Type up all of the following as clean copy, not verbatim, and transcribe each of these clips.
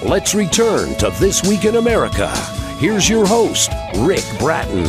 Let's return to This Week in America. Here's your host, Rick Bratton.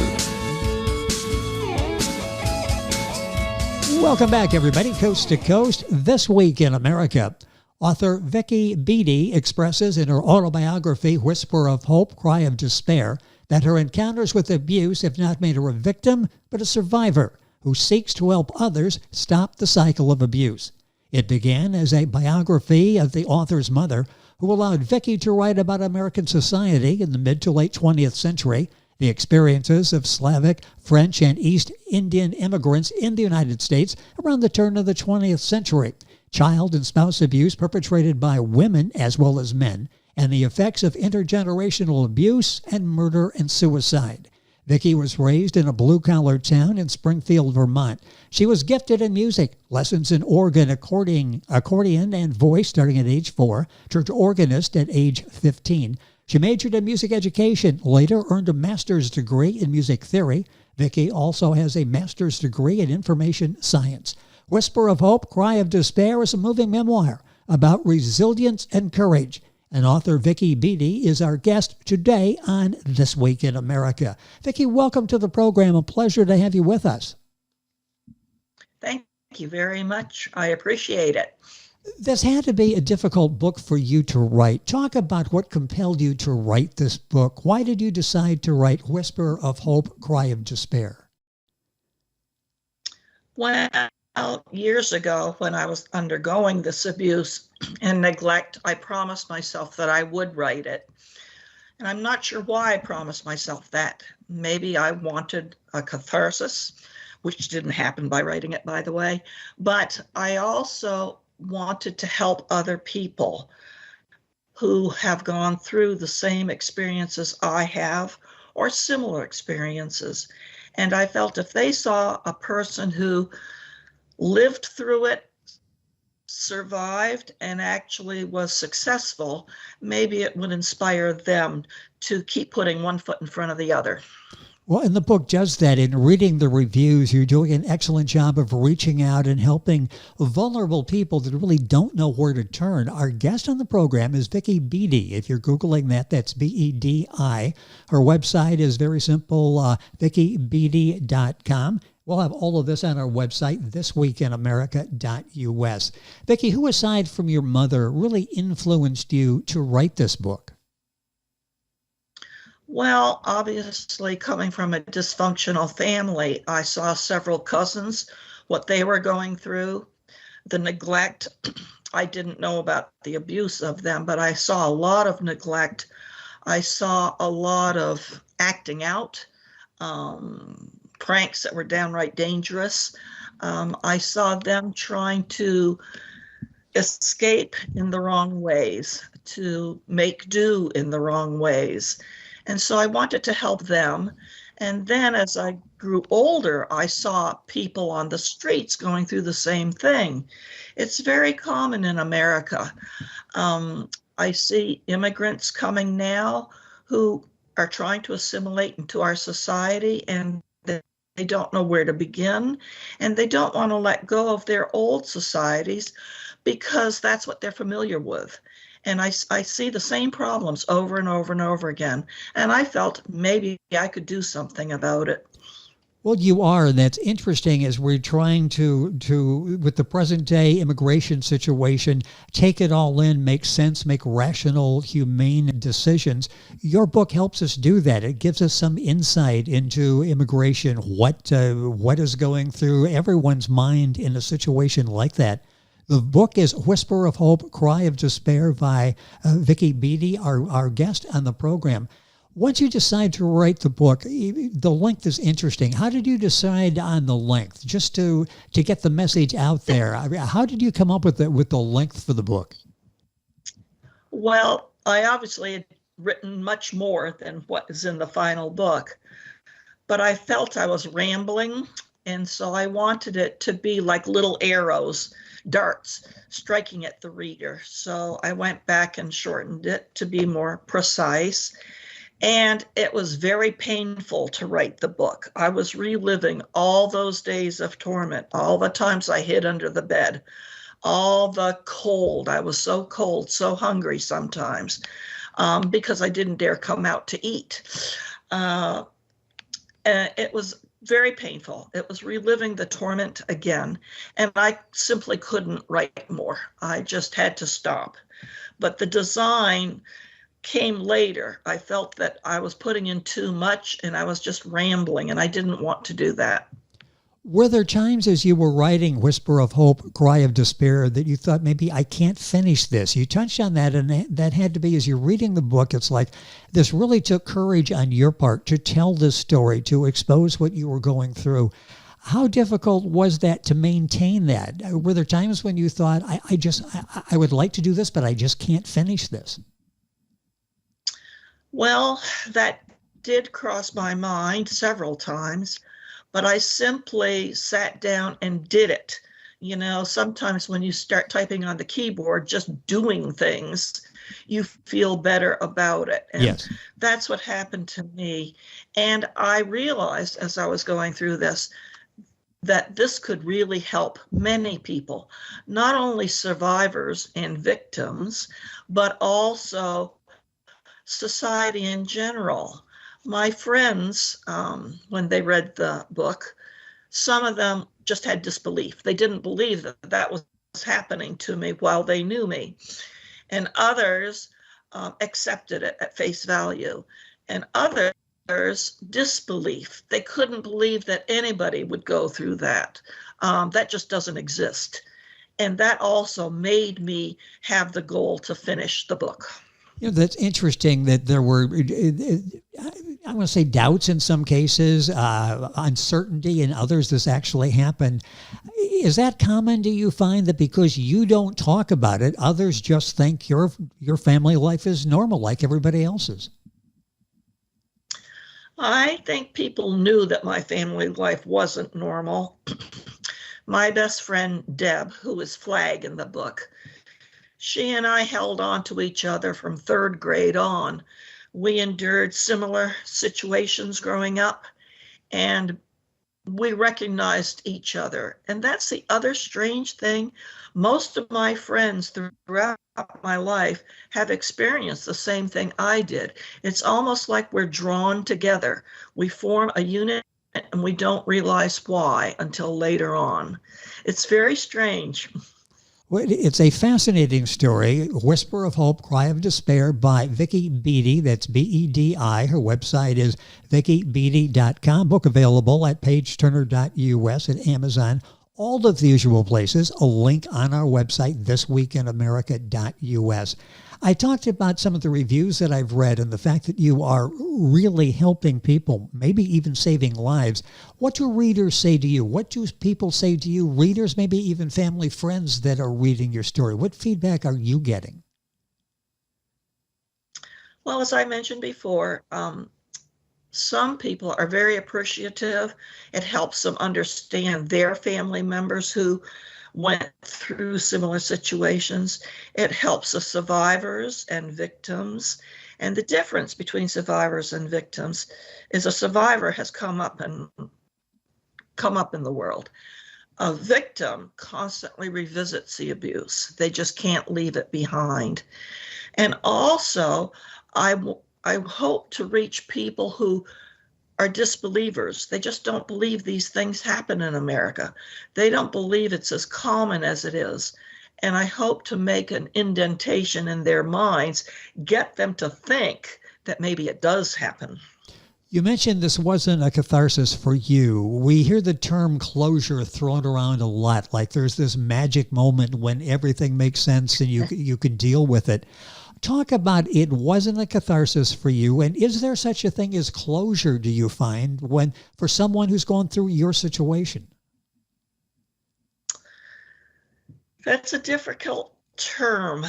Welcome back, everybody, coast to coast. This Week in America. Author Vicky Bedi expresses in her autobiography, Whisper of Hope, Cry of Despair, that her encounters with abuse have not made her a victim, but a survivor who seeks to help others stop the cycle of abuse. It began as a biography of the author's mother, who allowed Vicky to write about American society in the mid to late 20th century, the experiences of Slavic, French, and East Indian immigrants in the United States around the turn of the 20th century, child and spouse abuse perpetrated by women as well as men, and the effects of intergenerational abuse and murder and suicide. Vicky was raised in a blue-collar town in Springfield, Vermont. She was gifted in music, lessons in organ, accordion, and voice starting at age 4, church organist at age 15. She majored in music education, later earned a master's degree in music theory. Vicky also has a master's degree in information science. Whisper of Hope, Cry of Despair is a moving memoir about resilience and courage. And author Vicky Bedi is our guest today on This Week in America. Vicky, welcome to the program. A pleasure to have you with us. Thank you very much. I appreciate it. This had to be a difficult book for you to write. Talk about what compelled you to write this book. Why did you decide to write Whisper of Hope, Cry of Despair? Well, years ago, when I was undergoing this abuse and neglect, I promised myself that I would write it. And I'm not sure why I promised myself that. Maybe I wanted a catharsis, which didn't happen by writing it, by the way. But I also wanted to help other people who have gone through the same experiences I have or similar experiences. And I felt if they saw a person who lived through it, survived, and actually was successful, maybe it would inspire them to keep putting one foot in front of the other. Well, and the book does that. In reading the reviews, you're doing an excellent job of reaching out and helping vulnerable people that really don't know where to turn. Our guest on the program is Vicky Bedi. If you're Googling that, that's B-E-D-I. Her website is very simple, vickybedi.com. We'll have all of this on our website, thisweekinamerica.us. Vicky, who aside from your mother really influenced you to write this book? Well, obviously, coming from a dysfunctional family, I saw several cousins, what they were going through, the neglect. I didn't know about the abuse of them, but I saw a lot of neglect. I saw a lot of acting out, pranks that were downright dangerous. I saw them trying to escape in the wrong ways, to make do in the wrong ways. And so I wanted to help them. And then as I grew older, I saw people on the streets going through the same thing. It's very common in America. I see immigrants coming now who are trying to assimilate into our society, and they don't know where to begin, and they don't want to let go of their old societies because that's what they're familiar with. And I see the same problems over and over and over again. And I felt maybe I could do something about it. Well, you are, and that's interesting as we're trying to with the present day immigration situation, take it all in, make sense, make rational, humane decisions. Your book helps us do that. It gives us some insight into immigration, what is going through everyone's mind in a situation like that. The book is Whisper of Hope, Cry of Despair by Vicky Bedi, our guest on the program. Once you decide to write the book, the length is interesting. How did you decide on the length, just to get the message out there? I mean, how did you come up with the length for the book? Well, I obviously had written much more than what is in the final book, but I felt I was rambling, and so I wanted it to be like little arrows, darts, striking at the reader. So I went back and shortened it to be more precise. And it was very painful to write the book. I was reliving all those days of torment, all the times I hid under the bed, all the cold. I was so cold, so hungry sometimes, because I didn't dare come out to eat. And it was very painful. It was reliving the torment again. And I simply couldn't write more. I just had to stop. But the design came later. I felt that I was putting in too much and I was just rambling, and I didn't want to do that. Were there times as you were writing Whisper of Hope, Cry of Despair that you thought, maybe I can't finish this? You touched on that, and that had to be, as you're reading the book, it's like this really took courage on your part to tell this story, to expose what you were going through. How difficult was that to maintain that? Were there times when you thought, I would like to do this, but I just can't finish this? Well, that did cross my mind several times, but I simply sat down and did it. You know, sometimes when you start typing on the keyboard, just doing things, you feel better about it. And yes, that's what happened to me. And I realized as I was going through this, that this could really help many people, not only survivors and victims, but also society in general. My friends, when they read the book, some of them just had disbelief. They didn't believe that that was happening to me while they knew me. And others accepted it at face value. And others, disbelief. They couldn't believe that anybody would go through that. That just doesn't exist. And that also made me have the goal to finish the book. You know, that's interesting that there were, I want to say, doubts in some cases, uncertainty in others. This actually happened. Is that common? Do you find that because you don't talk about it, others just think your family life is normal like everybody else's? I think people knew that my family life wasn't normal. My best friend, Deb, who is Flag in the book, she and I held on to each other from third grade on. We endured similar situations growing up, and we recognized each other. And that's the other strange thing. Most of my friends throughout my life have experienced the same thing I did. It's almost like we're drawn together. We form a unit and we don't realize why until later on. It's very strange. Well, it's a fascinating story, Whisper of Hope, Cry of Despair by Vicky Bedi. That's B-E-D-I. Her website is vickybedi.com. Book available at pageturner.us, at Amazon, all of the usual places. A link on our website, thisweekinamerica.us. I talked about some of the reviews that I've read and the fact that you are really helping people, maybe even saving lives. What do readers say to you? What do people say to you? Readers, maybe even family, friends that are reading your story. What feedback are you getting? Well, as I mentioned before, some people are very appreciative. It helps them understand their family members who went through similar situations. It helps the survivors and victims. And the difference between survivors and victims is a survivor has come up in the world. A victim constantly revisits the abuse. They just can't leave it behind. And also, I hope to reach people who are disbelievers. They just don't believe these things happen in America. They don't believe it's as common as it is. And I hope to make an indentation in their minds, get them to think that maybe it does happen. You mentioned this wasn't a catharsis for you. We hear the term closure thrown around a lot, like there's this magic moment when everything makes sense and you can deal with it. Talk about it wasn't a catharsis for you, and is there such a thing as closure, do you find, when for someone who's gone through your situation? That's a difficult term.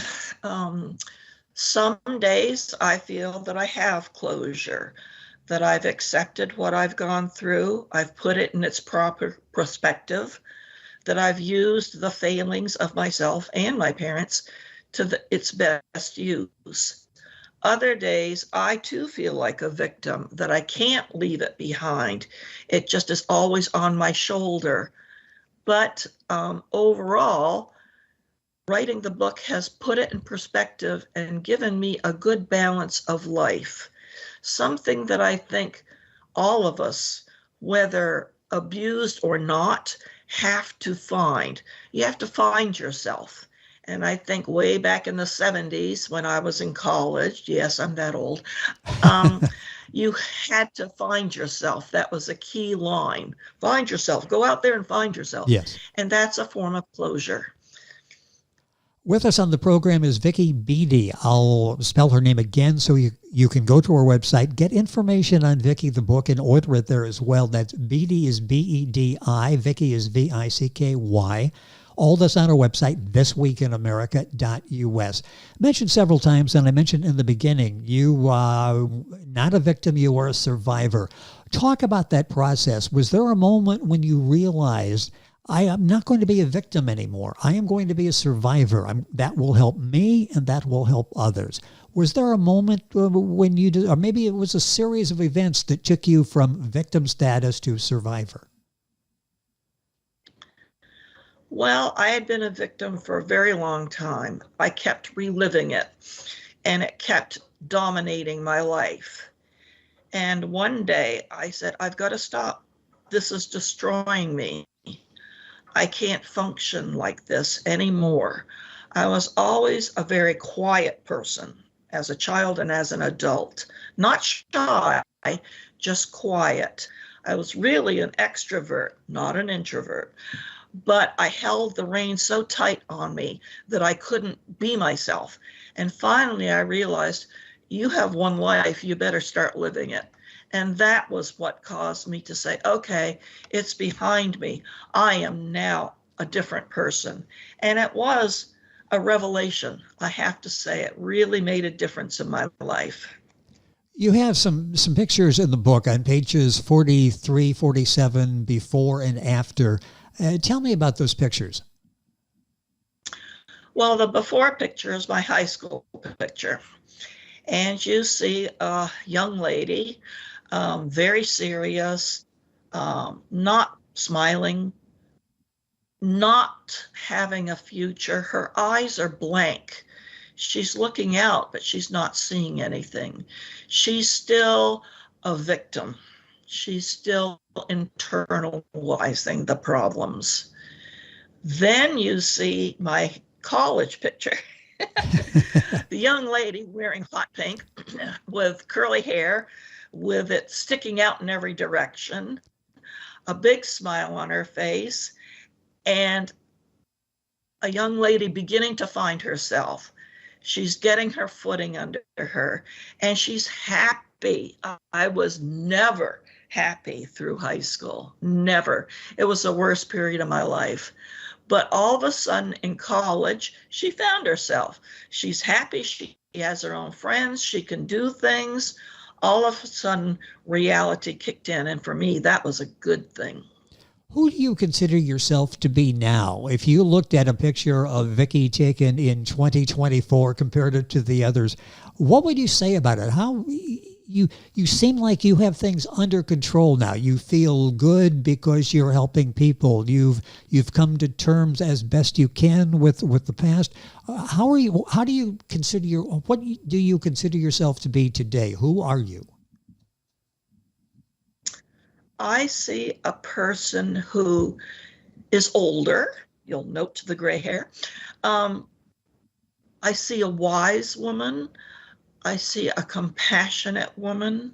Some days I feel that I have closure, that I've accepted what I've gone through, I've put it in its proper perspective, that I've used the failings of myself and my parents to its best use. Other days, I too feel like a victim, that I can't leave it behind. It just is always on my shoulder. But overall, writing the book has put it in perspective and given me a good balance of life. Something that I think all of us, whether abused or not, have to find. You have to find yourself. And I think way back in the 70s when I was in college, yes, I'm that old, you had to find yourself. That was a key line. Find yourself. Go out there and find yourself. Yes. And that's a form of closure. With us on the program is Vicky Bedi. I'll spell her name again so you can go to her website, get information on Vicky, the book, and order it there as well. That's Bedi is B-E-D-I, Vicky is V-I-C-K-Y. All this on our website, thisweekinamerica.us. Mentioned several times, and I mentioned in the beginning, you are not a victim, you are a survivor. Talk about that process. Was there a moment when you realized, I am not going to be a victim anymore. I am going to be a survivor. That will help me and that will help others. Was there a moment when you did, or maybe it was a series of events that took you from victim status to survivor? Well, I had been a victim for a very long time. I kept reliving it, and it kept dominating my life. And one day I said, I've got to stop. This is destroying me. I can't function like this anymore. I was always a very quiet person as a child and as an adult. Not shy, just quiet. I was really an extrovert, not an introvert. But I held the reins so tight on me that I couldn't be myself. And finally, I realized, you have one life, you better start living it. And that was what caused me to say, okay, it's behind me. I am now a different person. And it was a revelation. I have to say, it really made a difference in my life. You have some pictures in the book on pages 43, 47, before and after. Tell me about those pictures. Well, the before picture is my high school picture. And you see a young lady, very serious, not smiling, not having a future. Her eyes are blank. She's looking out, but she's not seeing anything. She's still a victim. She's still internalizing the problems. Then you see my college picture. The young lady wearing hot pink with curly hair, with it sticking out in every direction, a big smile on her face, and a young lady beginning to find herself. She's getting her footing under her, and she's happy. I was never happy through high school. Never. It was the worst period of my life. But all of a sudden in college, she found herself. She's happy. She has her own friends. She can do things. All of a sudden, reality kicked in. And for me, that was a good thing. Who do you consider yourself to be now? If you looked at a picture of Vicky taken in 2024 compared it to the others, what would you say about it? How you seem like you have things under control now. You feel good because you're helping people. You've come to terms as best you can with the past. What do you consider yourself to be today? Who are you? I see a person who is older. You'll note the gray hair. I see a wise woman. I see a compassionate woman,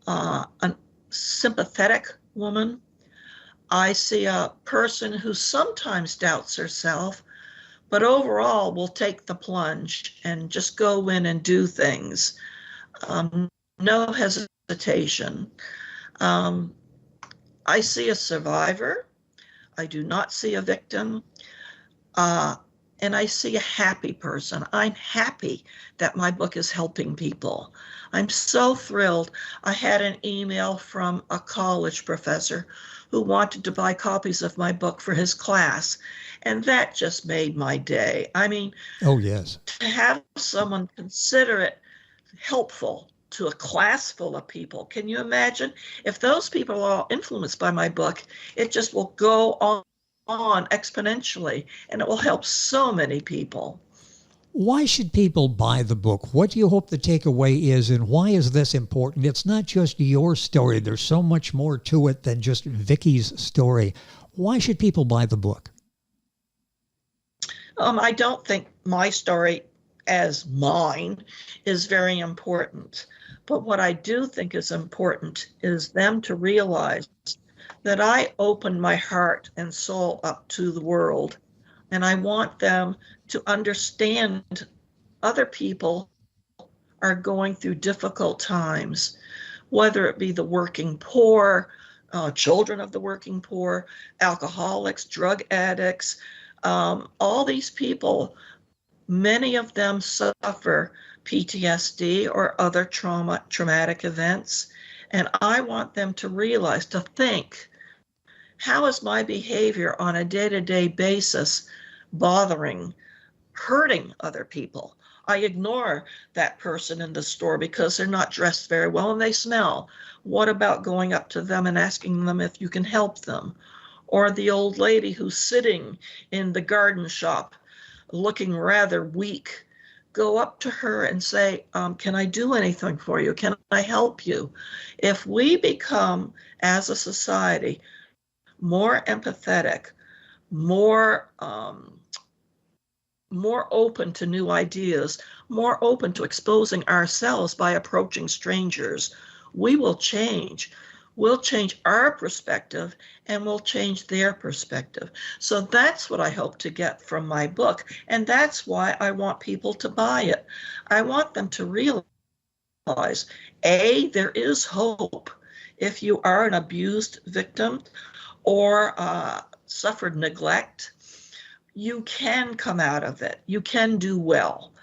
a sympathetic woman. I see a person who sometimes doubts herself, but overall will take the plunge and just go in and do things. No hesitation. I see a survivor. I do not see a victim. And I see a happy person. I'm happy that my book is helping people. I'm so thrilled. I had an email from a college professor who wanted to buy copies of my book for his class. And that just made my day. I mean, oh yes, to have someone consider it helpful to a class full of people. Can you imagine? If those people are all influenced by my book, it just will go on on exponentially, and it will help so many people. Why should people buy the book? What do you hope the takeaway is, and why is this important? It's not just your story. There's so much more to it than just Vicky's story. Why should people buy the book? I don't think my story as mine is very important. But what I do think is important is them to realize that I opened my heart and soul up to the world. And I want them to understand other people are going through difficult times, whether it be the working poor, children of the working poor, alcoholics, drug addicts, all these people, many of them suffer PTSD or other traumatic events. And I want them to realize, to think, how is my behavior on a day-to-day basis hurting other people? I ignore that person in the store because they're not dressed very well and they smell. What about going up to them and asking them if you can help them? Or the old lady who's sitting in the garden shop looking rather weak. Go up to her and say, can I do anything for you? Can I help you? If we become, as a society, more empathetic, more open to new ideas, more open to exposing ourselves by approaching strangers, we will change. We'll change our perspective and we'll change their perspective. So that's what I hope to get from my book. And that's why I want people to buy it. I want them to realize, A, there is hope. If you are an abused victim or suffered neglect, you can come out of it. You can do well.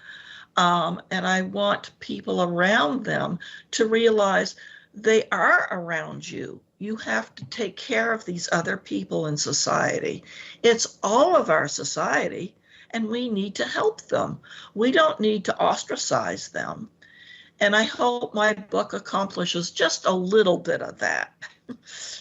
And I want people around them to realize they are around you. You have to take care of these other people in society. It's all of our society, and we need to help them. We don't need to ostracize them. And I hope my book accomplishes just a little bit of that.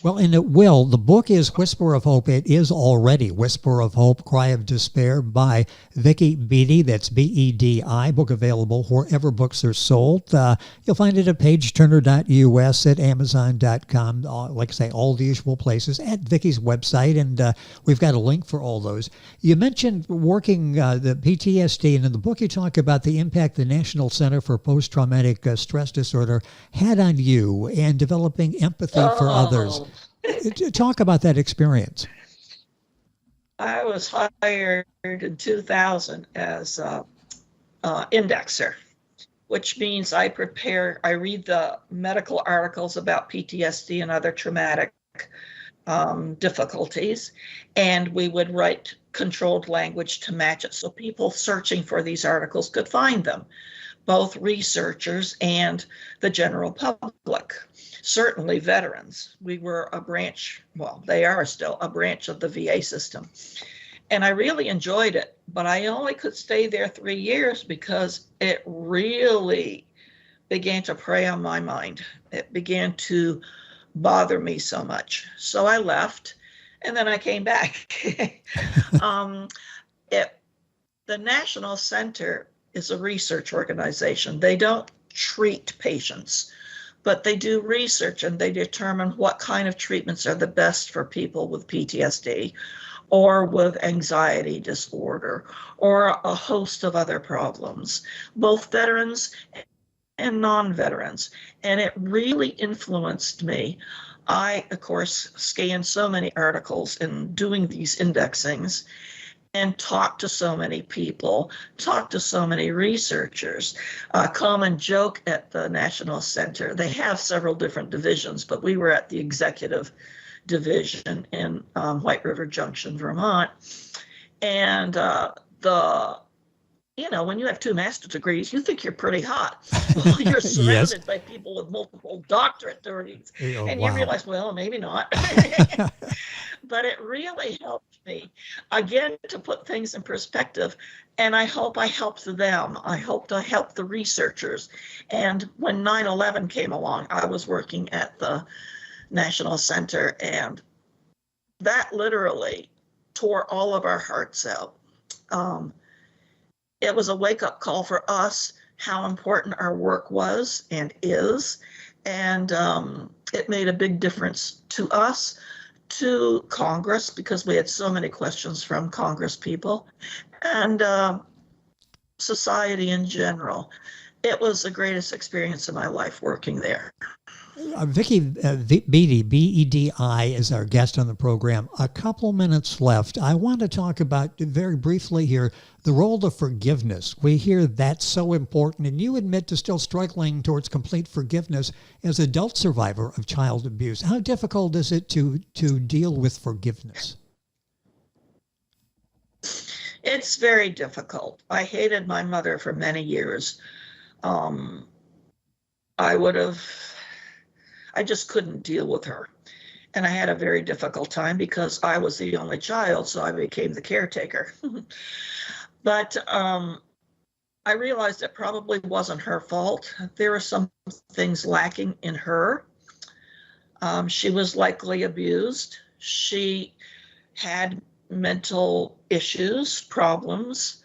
Well, and it will. The book is Whisper of Hope. It is already Whisper of Hope, Cry of Despair by Vicky Bedi. That's B-E-D-I. Book available wherever books are sold. You'll find it at pageturner.us, at amazon.com, like I say, all the usual places, at Vicky's website, and we've got a link for all those. You mentioned working the PTSD, and in the book you talk about the impact the National Center for Post-Traumatic Stress Disorder had on you and developing empathy for others. Talk about that experience. I was hired in 2000 as an indexer, which means I read the medical articles about PTSD and other traumatic difficulties, and we would write controlled language to match it so people searching for these articles could find them, both researchers and the general public. Certainly veterans. We were a branch, well, they are still a branch of the VA system. And I really enjoyed it, but I only could stay there 3 years because it really began to prey on my mind. It began to bother me so much. So I left, and then I came back. The National Center is a research organization. They don't treat patients, but they do research and they determine what kind of treatments are the best for people with PTSD or with anxiety disorder or a host of other problems, both veterans and non-veterans. And it really influenced me. I, of course, scanned so many articles in doing these indexings and talked to so many people, talked to so many researchers. A common joke at the National Center, they have several different divisions, but we were at the executive division in White River Junction, Vermont. And when you have 2 master's degrees, you think you're pretty hot. Well, you're surrounded Yes. by people with multiple doctorate degrees. Oh, And wow. you realize, well, maybe not. But it really helped me, again, to put things in perspective. And I hope I helped them. I hoped I helped the researchers. And when 9/11 came along, I was working at the National Center, and that literally tore all of our hearts out. It was a wake-up call for us, how important our work was and is, and it made a big difference to us, to Congress, because we had so many questions from Congress people, and society in general. It was the greatest experience of my life working there. Vicky Bedi, B-E-D-I, is our guest on the program. A couple minutes left. I want to talk about, very briefly here, the role of forgiveness. We hear that's so important, and you admit to still struggling towards complete forgiveness as adult survivor of child abuse. How difficult is it to deal with forgiveness? It's very difficult. I hated my mother for many years. I just couldn't deal with her. And I had a very difficult time because I was the only child, so I became the caretaker. But I realized it probably wasn't her fault. There were some things lacking in her. She was likely abused. She had mental issues, problems,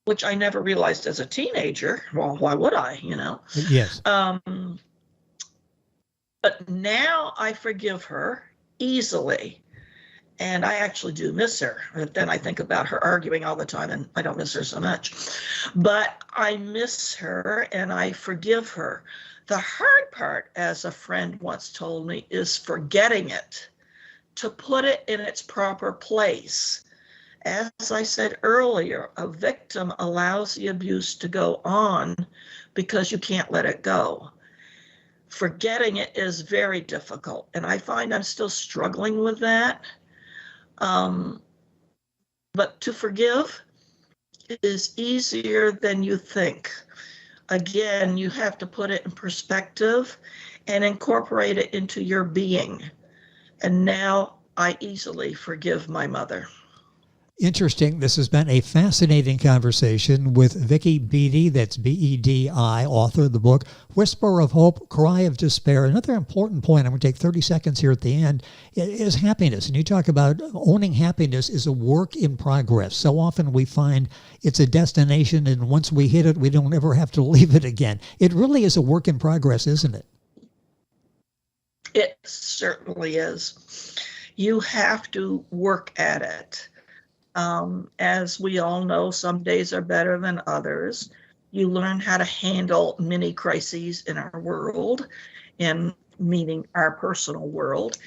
which I never realized as a teenager. Well, why would I, Yes. But now I forgive her easily. And I actually do miss her. But then I think about her arguing all the time, and I don't miss her so much. But I miss her and I forgive her. The hard part, as a friend once told me, is forgetting it, to put it in its proper place. As I said earlier, a victim allows the abuse to go on because you can't let it go. Forgetting it is very difficult, and I find I'm still struggling with that. But to forgive is easier than you think. Again, you have to put it in perspective and incorporate it into your being. And now I easily forgive my mother. Interesting. This has been a fascinating conversation with Vicky Bedi, that's B-E-D-I, author of the book, Whisper of Hope, Cry of Despair. Another important point, I'm going to take 30 seconds here at the end, is happiness. And you talk about owning happiness is a work in progress. So often we find it's a destination, and once we hit it, we don't ever have to leave it again. It really is a work in progress, isn't it? It certainly is. You have to work at it. As we all know, some days are better than others. You learn how to handle many crises in our world, meaning our personal world,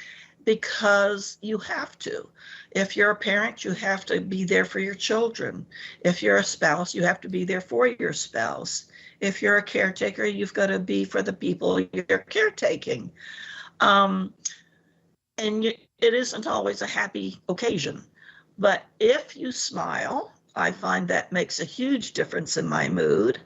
because you have to. If you're a parent, you have to be there for your children. If you're a spouse, you have to be there for your spouse. If you're a caretaker, you've got to be for the people you're caretaking. It isn't always a happy occasion. But if you smile, I find that makes a huge difference in my mood.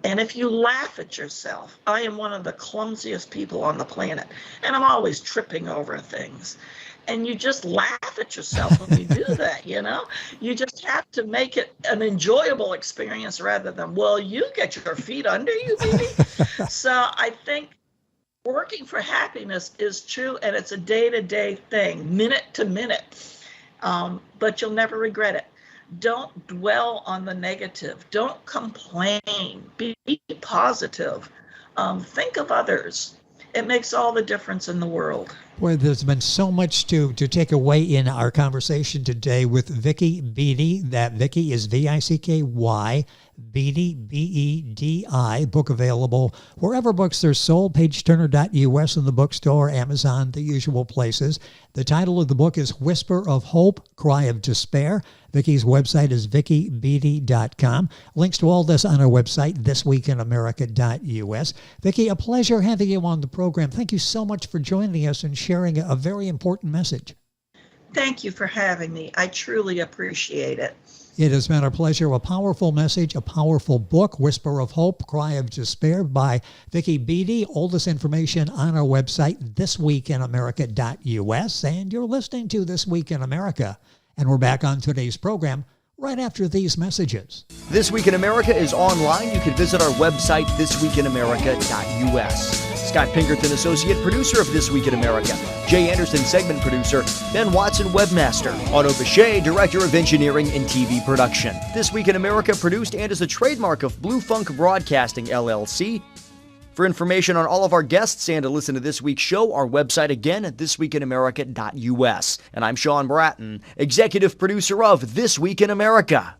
And if you laugh at yourself, I am one of the clumsiest people on the planet, and I'm always tripping over things. And you just laugh at yourself when you do that, You just have to make it an enjoyable experience rather than, well, you get your feet under you, baby. So I think working for happiness is true, and it's a day-to-day thing, minute to minute. But you'll never regret it. Don't dwell on the negative. Don't complain. Be positive. Think of others. It makes all the difference in the world. Boy, there's been so much to take away in our conversation today with Vicky Bedi. That Vicky is V-I-C-K-Y, Bedi, B-E-D-I. Book available wherever books are sold, pageturner.us in the bookstore, Amazon, the usual places. The title of the book is Whisper of Hope, Cry of Despair. Vicky's website is vickybedi.com. Links to all this on our website, thisweekinamerica.us. Vicky, a pleasure having you on the program. Thank you so much for joining us and sharing a very important message. Thank you for having me. I truly appreciate it. It has been a pleasure. A powerful message, a powerful book, Whisper of Hope, Cry of Despair by Vicky Bedi. All this information on our website, thisweekinamerica.us. And you're listening to This Week in America. And we're back on today's program right after these messages. This Week in America is online. You can visit our website, thisweekinamerica.us. Scott Pinkerton, associate producer of This Week in America. Jay Anderson, segment producer. Ben Watson, webmaster. Otto Bechet, director of engineering and TV production. This Week in America produced and is a trademark of Blue Funk Broadcasting, LLC. For information on all of our guests and to listen to this week's show, our website again at thisweekinamerica.us. And I'm Sean Bratton, executive producer of This Week in America.